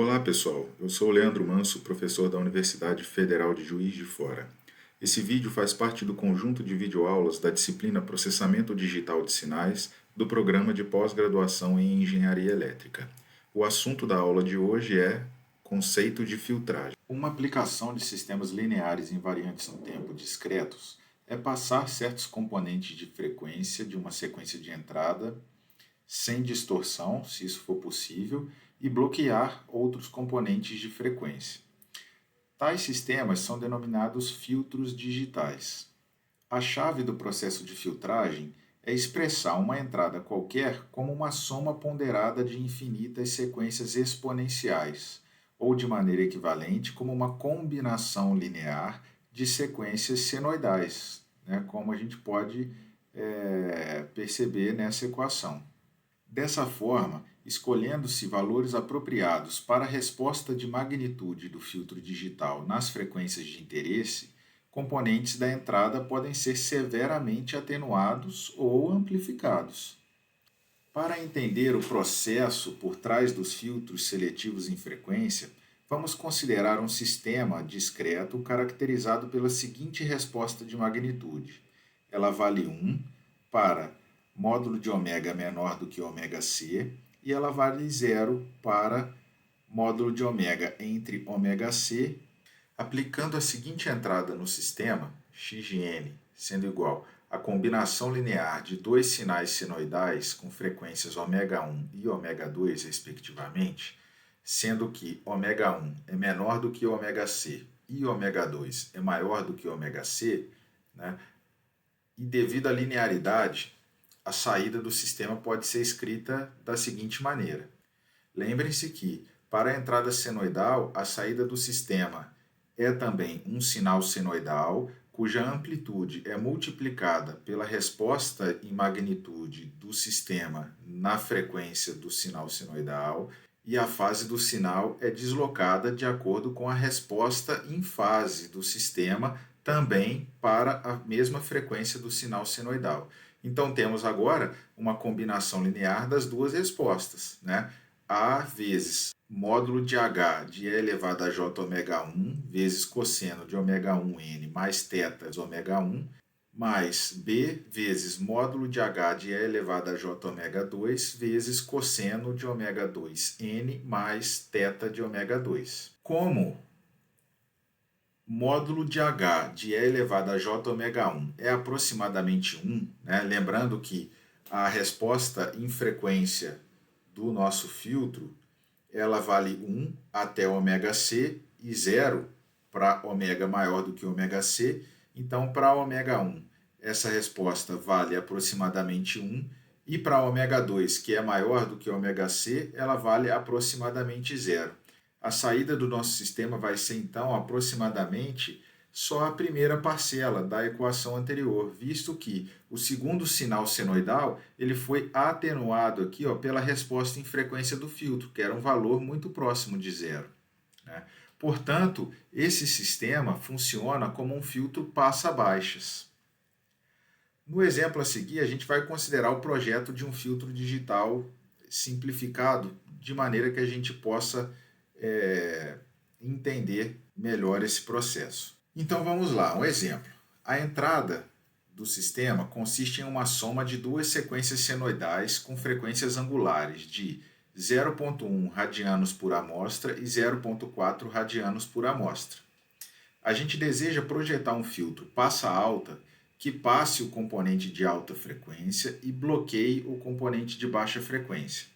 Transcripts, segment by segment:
Olá pessoal, eu sou o Leandro Manso, professor da Universidade Federal de Juiz de Fora. Esse vídeo faz parte do conjunto de videoaulas da disciplina Processamento Digital de Sinais do programa de pós-graduação em Engenharia Elétrica. O assunto da aula de hoje é conceito de filtragem. Uma aplicação de sistemas lineares invariantes no tempo discretos é passar certos componentes de frequência de uma sequência de entrada sem distorção, se isso for possível, e bloquear outros componentes de frequência. Tais sistemas são denominados filtros digitais. A chave do processo de filtragem é expressar uma entrada qualquer como uma soma ponderada de infinitas sequências exponenciais, ou de maneira equivalente como uma combinação linear de sequências senoidais, como a gente pode perceber nessa equação. Dessa forma, escolhendo-se valores apropriados para a resposta de magnitude do filtro digital nas frequências de interesse, componentes da entrada podem ser severamente atenuados ou amplificados. Para entender o processo por trás dos filtros seletivos em frequência, vamos considerar um sistema discreto caracterizado pela seguinte resposta de magnitude. Ela vale 1 para módulo de ômega menor do que ômega c, e ela vale 0 para módulo de ômega entre ômega c, aplicando a seguinte entrada no sistema, x de n, sendo igual a combinação linear de dois sinais senoidais com frequências ômega 1 e ômega 2, respectivamente, sendo que ômega 1 é menor do que ômega c e ômega 2 é maior do que ômega c, e devido à linearidade, a saída do sistema pode ser escrita da seguinte maneira. Lembrem-se que, para a entrada senoidal, a saída do sistema é também um sinal senoidal, cuja amplitude é multiplicada pela resposta em magnitude do sistema na frequência do sinal senoidal, e a fase do sinal é deslocada de acordo com a resposta em fase do sistema, também para a mesma frequência do sinal senoidal. Então, temos agora uma combinação linear das duas respostas, A vezes módulo de H de E elevado a J ômega 1 vezes cosseno de ômega 1n mais θ de ômega 1, mais B vezes módulo de H de E elevado a J ômega 2 vezes cosseno de ômega 2n mais θ de ômega 2. Como módulo de H de E elevado a J ômega 1 é aproximadamente 1, lembrando que a resposta em frequência do nosso filtro, ela vale 1 até ômega c e 0 para ômega maior do que ômega c. Então, para ômega 1, essa resposta vale aproximadamente 1, e para ômega 2, que é maior do que ômega c, ela vale aproximadamente 0. A saída do nosso sistema vai ser, então, aproximadamente só a primeira parcela da equação anterior, visto que o segundo sinal senoidal ele foi atenuado aqui pela resposta em frequência do filtro, que era um valor muito próximo de 0. Portanto, esse sistema funciona como um filtro passa-baixas. No exemplo a seguir, a gente vai considerar o projeto de um filtro digital simplificado, de maneira que a gente possa entender melhor esse processo. Então vamos lá, um exemplo. A entrada do sistema consiste em uma soma de duas sequências senoidais com frequências angulares de 0,1 radianos por amostra e 0,4 radianos por amostra. A gente deseja projetar um filtro passa-alta que passe o componente de alta frequência e bloqueie o componente de baixa frequência.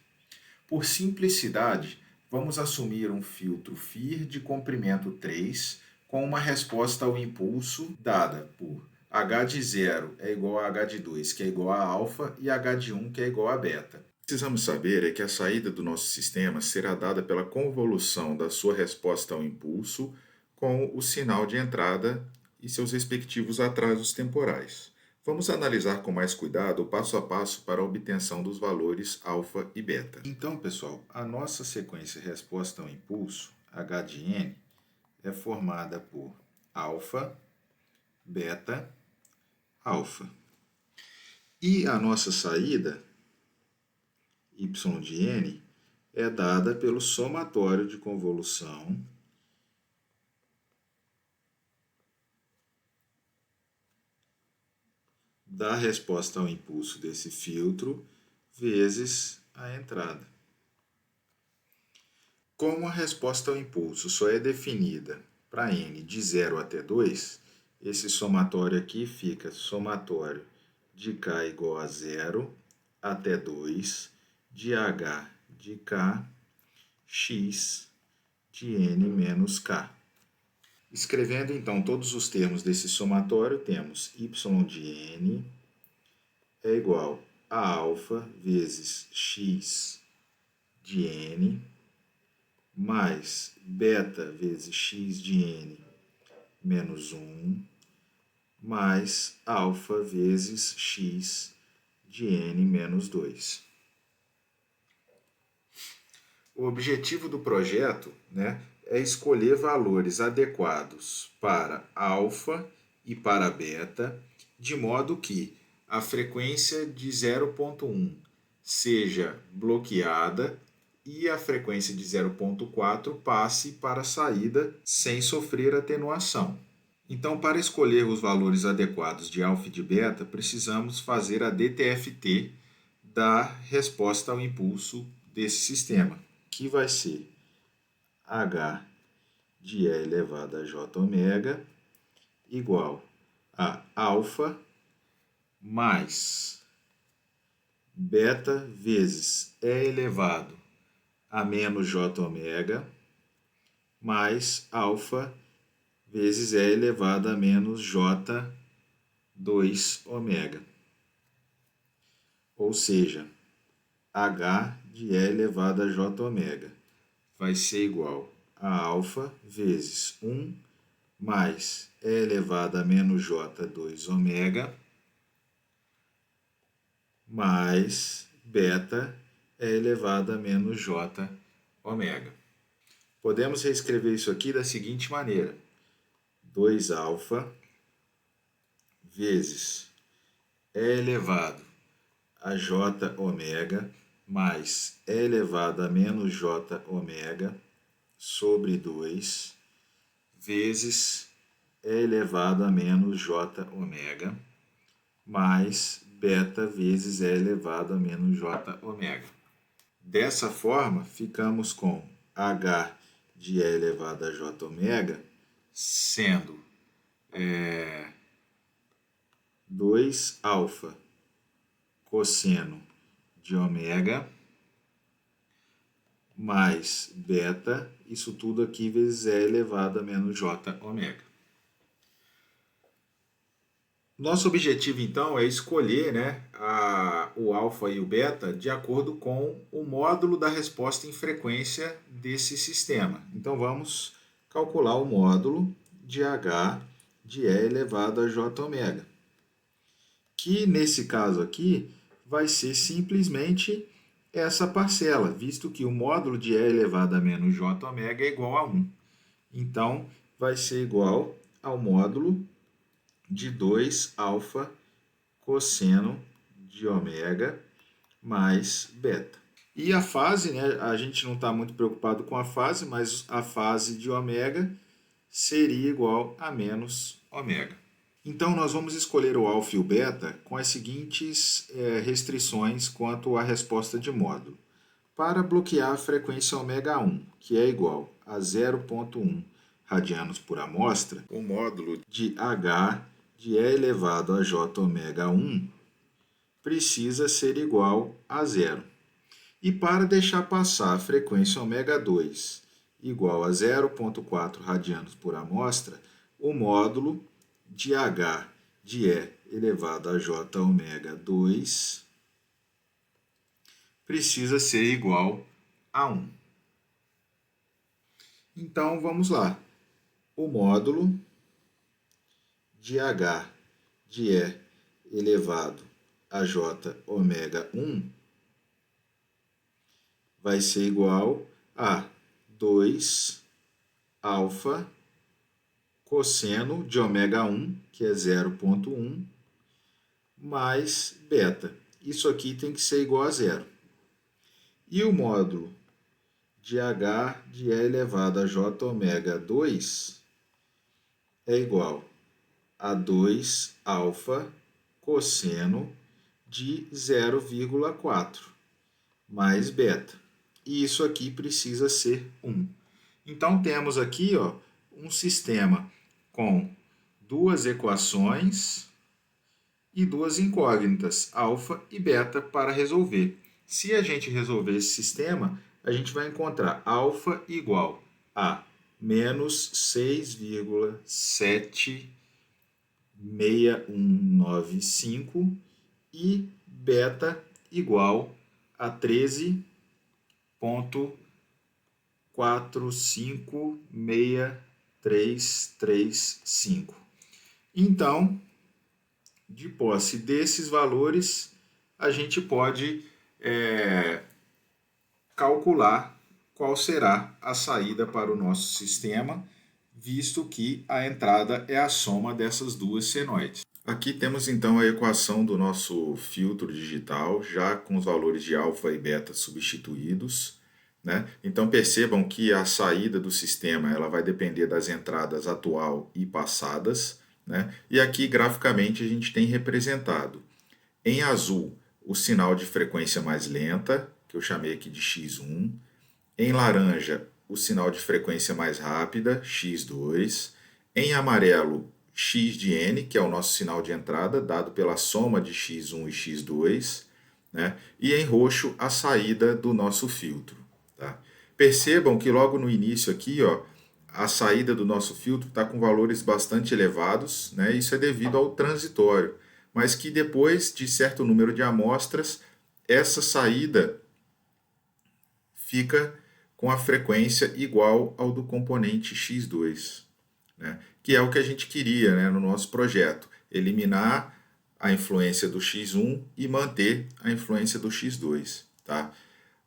Por simplicidade, vamos assumir um filtro FIR de comprimento 3 com uma resposta ao impulso dada por H de 0 é igual a H de 2, que é igual a alfa, e H de 1, que é igual a beta. O que precisamos saber é que a saída do nosso sistema será dada pela convolução da sua resposta ao impulso com o sinal de entrada e seus respectivos atrasos temporais. Vamos analisar com mais cuidado o passo a passo para a obtenção dos valores alfa e beta. Então, pessoal, a nossa sequência resposta ao impulso, H de n, é formada por alfa, beta, alfa. E a nossa saída, y de n, é dada pelo somatório de convolução da resposta ao impulso desse filtro vezes a entrada. Como a resposta ao impulso só é definida para n de 0 até 2, esse somatório aqui fica somatório de k igual a 0 até 2, de h de k, x de n menos k. Escrevendo então todos os termos desse somatório, temos y de n é igual a alfa vezes x de n mais beta vezes x de n menos 1 mais alfa vezes x de n menos 2. O objetivo do projeto, é escolher valores adequados para alfa e para beta, de modo que a frequência de 0,1 seja bloqueada e a frequência de 0,4 passe para a saída sem sofrer atenuação. Então, para escolher os valores adequados de alfa e de beta, precisamos fazer a DTFT da resposta ao impulso desse sistema, que vai ser H de E elevado a J ômega igual a alfa mais beta vezes E elevado a menos J ômega mais alfa vezes E elevado a menos J2 ômega. Ou seja, H de E elevado a J ômega vai ser igual a alfa vezes 1 mais E elevado a menos J2 ômega mais beta E elevado a menos J ômega. Podemos reescrever isso aqui da seguinte maneira: 2 alfa vezes E elevado a J ômega mais E elevado a menos J ômega sobre 2 vezes E elevado a menos J ômega mais beta vezes E elevado a menos J ômega. Dessa forma, ficamos com H de E elevado a J ômega sendo 2 alfa cosseno de ômega mais beta, isso tudo aqui vezes E elevado a menos J ômega. Nosso objetivo, então, é escolher o alfa e o beta de acordo com o módulo da resposta em frequência desse sistema. Então, vamos calcular o módulo de H de E elevado a J ômega, que nesse caso aqui vai ser simplesmente essa parcela, visto que o módulo de E elevado a menos J ômega é igual a 1. Então, vai ser igual ao módulo de 2 alfa cosseno de ômega mais beta. E a fase, a gente não está muito preocupado com a fase, mas a fase de ômega seria igual a menos ômega. Então, nós vamos escolher o alfa e o beta com as seguintes restrições quanto à resposta de módulo. Para bloquear a frequência ômega 1, que é igual a 0,1 radianos por amostra, o módulo de H de E elevado a J ômega 1 precisa ser igual a 0. E para deixar passar a frequência ômega 2 igual a 0,4 radianos por amostra, o módulo de H de E elevado a J ômega 2 precisa ser igual a 1. Então, vamos lá. O módulo de H de E elevado a J ômega 1 vai ser igual a 2 alfa cosseno de ômega 1, que é 0,1, mais beta. Isso aqui tem que ser igual a 0. E o módulo de H de E elevado a J ômega 2 é igual a 2 alfa cosseno de 0,4 mais beta. E isso aqui precisa ser 1. Então, temos aqui um sistema com duas equações e duas incógnitas, alfa e beta, para resolver. Se a gente resolver esse sistema, a gente vai encontrar alfa igual a menos 6,76195 e beta igual a 13,45635. Então, de posse desses valores, a gente pode calcular qual será a saída para o nosso sistema, visto que a entrada é a soma dessas duas senoides. Aqui temos então a equação do nosso filtro digital, já com os valores de alfa e beta substituídos, né? Então percebam que a saída do sistema ela vai depender das entradas atual e passadas, né? E aqui graficamente a gente tem representado em azul o sinal de frequência mais lenta, que eu chamei aqui de x1, em laranja o sinal de frequência mais rápida, x2, em amarelo x de n, que é o nosso sinal de entrada, dado pela soma de x1 e x2, né? E em roxo a saída do nosso filtro. Tá? Percebam que logo no início aqui, a saída do nosso filtro está com valores bastante elevados, né? Isso é devido ao transitório, mas que depois de certo número de amostras, essa saída fica com a frequência igual ao do componente x2, né? Que é o que a gente queria, né, no nosso projeto, eliminar a influência do x1 e manter a influência do x2. Tá?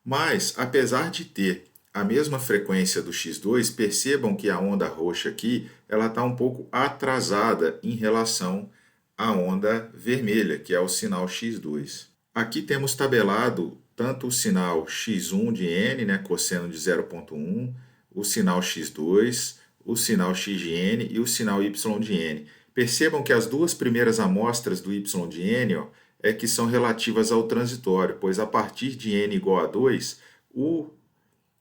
Mas, apesar de ter a mesma frequência do x2, percebam que a onda roxa aqui ela está um pouco atrasada em relação à onda vermelha, que é o sinal x2. Aqui temos tabelado tanto o sinal x1 de n, né, cosseno de 0,1, o sinal x2, o sinal x de n e o sinal y de n. Percebam que as duas primeiras amostras do y de n é que são relativas ao transitório, pois a partir de n igual a 2, o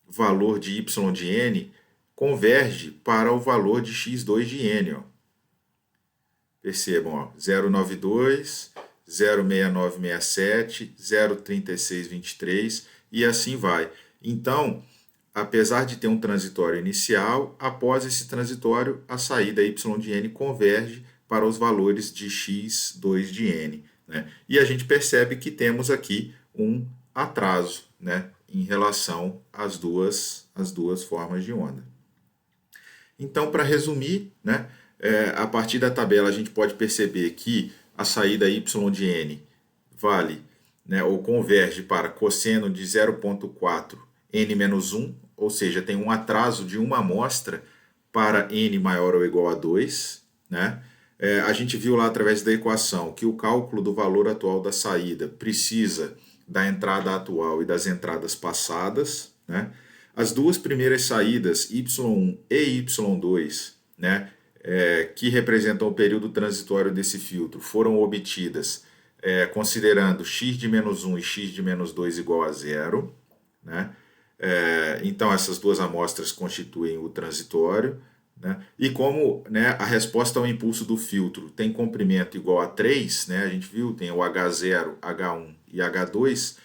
valor de y de n converge para o valor de x2 de n. Percebam, 092, 06967, 03623 e assim vai. Então, apesar de ter um transitório inicial, após esse transitório, a saída y de n converge para os valores de x2 de n. Né? E a gente percebe que temos aqui um atraso, né, em relação às duas formas de onda. Então, para resumir, né, a partir da tabela a gente pode perceber que a saída y de n vale, né, ou converge para cosseno de 0,4 n-1, ou seja, tem um atraso de uma amostra para n maior ou igual a 2. Né? A gente viu lá através da equação que o cálculo do valor atual da saída precisa da entrada atual e das entradas passadas. Né? As duas primeiras saídas, y1 e y2, né, que representam o período transitório desse filtro, foram obtidas considerando x de menos 1 e x de menos 2 igual a 0. Né? Então, essas duas amostras constituem o transitório. Né? E como, né, a resposta ao impulso do filtro tem comprimento igual a 3, né, a gente viu, tem o H0, H1 e H2,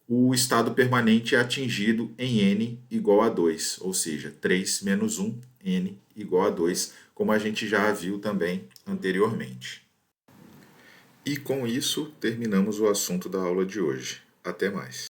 o estado permanente é atingido em n igual a 2, ou seja, 3 menos 1, n igual a 2, como a gente já viu também anteriormente. E com isso, terminamos o assunto da aula de hoje. Até mais.